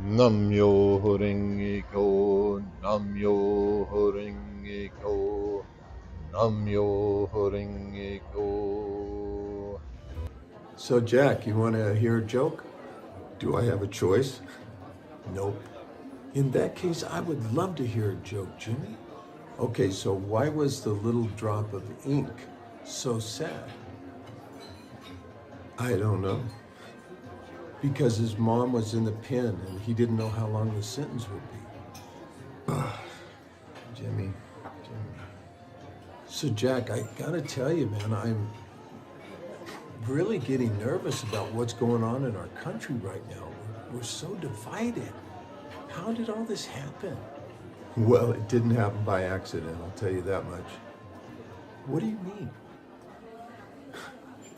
Myoho Renge Kyo, Myoho Renge Kyo, Myoho Renge Kyo. So Jack, you want to hear a joke? Do I have a choice? Nope. In that case, I would love to hear a joke, Jimmy. Okay, so why was the little drop of ink so sad? I don't know. Because his mom was in the pen and he didn't know how long the sentence would be. Jimmy. So Jack, I gotta tell you, man, I'm really getting nervous about what's going on in our country right now. We're so divided. How did all this happen? Well, it didn't happen by accident, I'll tell you that much. What do you mean?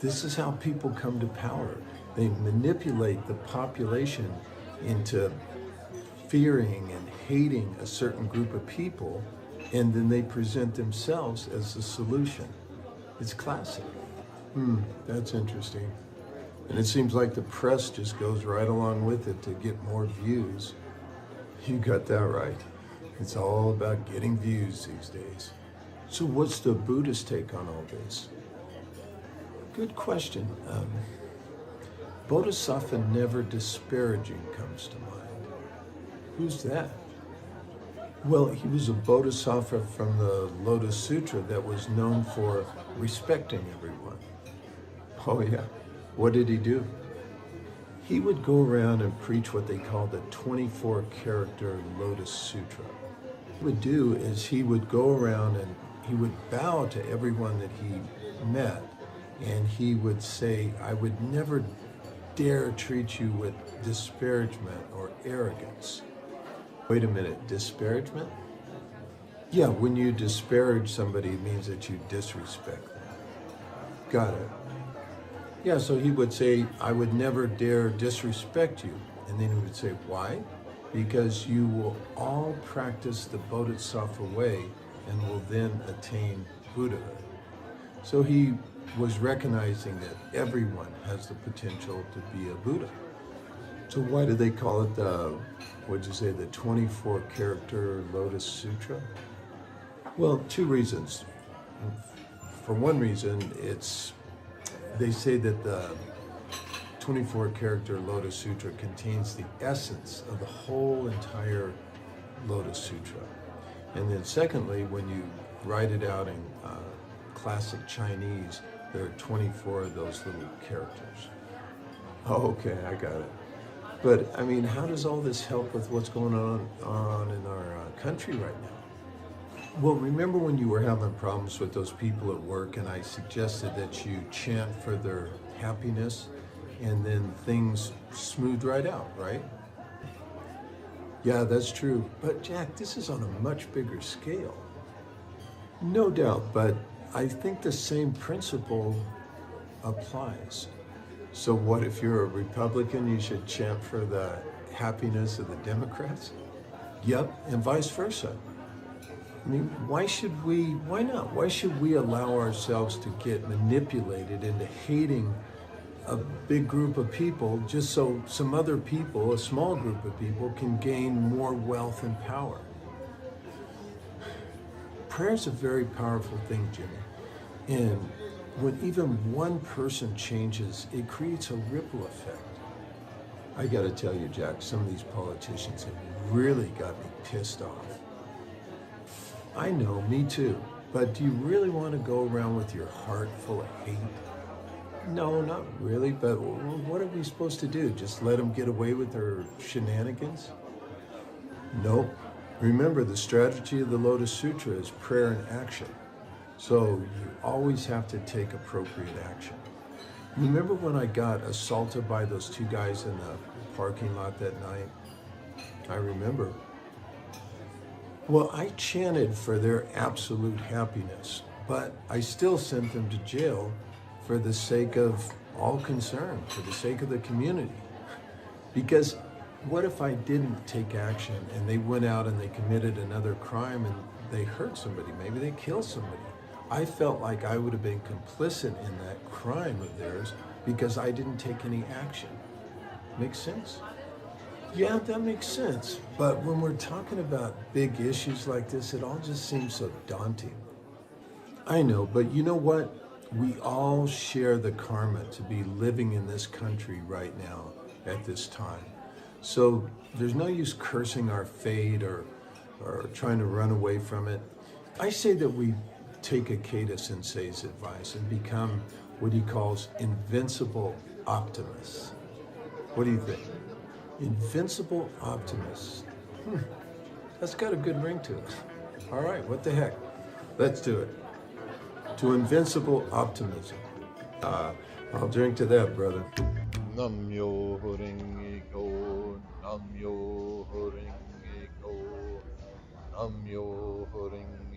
This is how people come to power. They manipulate the population into fearing and hating a certain group of people, and then they present themselves as the solution. It's classic. That's interesting. And it seems like the press just goes right along with it to get more views. You got that right. It's all about getting views these days. So what's the Buddhist take on all this? Good question. Bodhisattva never disparaging comes to mind. Who's that? Well, he was a Bodhisattva from the Lotus Sutra that was known for respecting everyone. Oh yeah, what did he do? He would go around and preach what they called the 24-character Lotus Sutra. What he would do is he would go around and he would bow to everyone that he met, and he would say, I would never dare treat you with disparagement or arrogance. Wait a minute, disparagement? Yeah, when you disparage somebody, it means that you disrespect them. Got it. Yeah, so he would say, I would never dare disrespect you. And then he would say, why? Because you will all practice the Bodhisattva way and will then attain Buddhahood. So he was recognizing that everyone has the potential to be a Buddha. So why do they call it the 24-character Lotus Sutra? Well, two reasons. For one reason, they say that the 24-character Lotus Sutra contains the essence of the whole entire Lotus Sutra. And then secondly, when you write it out in classic Chinese, there are 24 of those little characters. Oh, okay, I got it. But I mean, how does all this help with what's going on in our country right now? Well, remember when you were having problems with those people at work and I suggested that you chant for their happiness and then things smooth right out, right? Yeah, that's true. But Jack, this is on a much bigger scale. No doubt, but I think the same principle applies. So what if you're a Republican, you should chant for the happiness of the Democrats? Yep, and vice versa. I mean, why not? Why should we allow ourselves to get manipulated into hating a big group of people just so some other people, a small group of people, can gain more wealth and power? Prayer is a very powerful thing, Jimmy. And when even one person changes, it creates a ripple effect. I gotta tell you, Jack, some of these politicians have really got me pissed off. I know, me too. But do you really want to go around with your heart full of hate? No, not really, but what are we supposed to do? Just let them get away with their shenanigans? Nope. Remember, the strategy of the Lotus Sutra is prayer and action. So you always have to take appropriate action. Remember when I got assaulted by those two guys in the parking lot that night? I remember. Well, I chanted for their absolute happiness, but I still sent them to jail for the sake of all concerned, for the sake of the community. Because what if I didn't take action and they went out and they committed another crime and they hurt somebody, maybe they killed somebody? I felt like I would have been complicit in that crime of theirs because I didn't take any action. Makes sense? Yeah, that makes sense. But when we're talking about big issues like this, it all just seems so daunting. I know, but you know what? We all share the karma to be living in this country right now at this time. So there's no use cursing our fate or trying to run away from it. I say that we take Ikeda Sensei's advice and become what he calls invincible optimists. What do you think? Invincible optimists. That's got a good ring to it. All right, what the heck? Let's do it. To invincible optimism. I'll drink to that, brother. Namyo Renge Kyo, Namyo Renge Kyo, Namyo Renge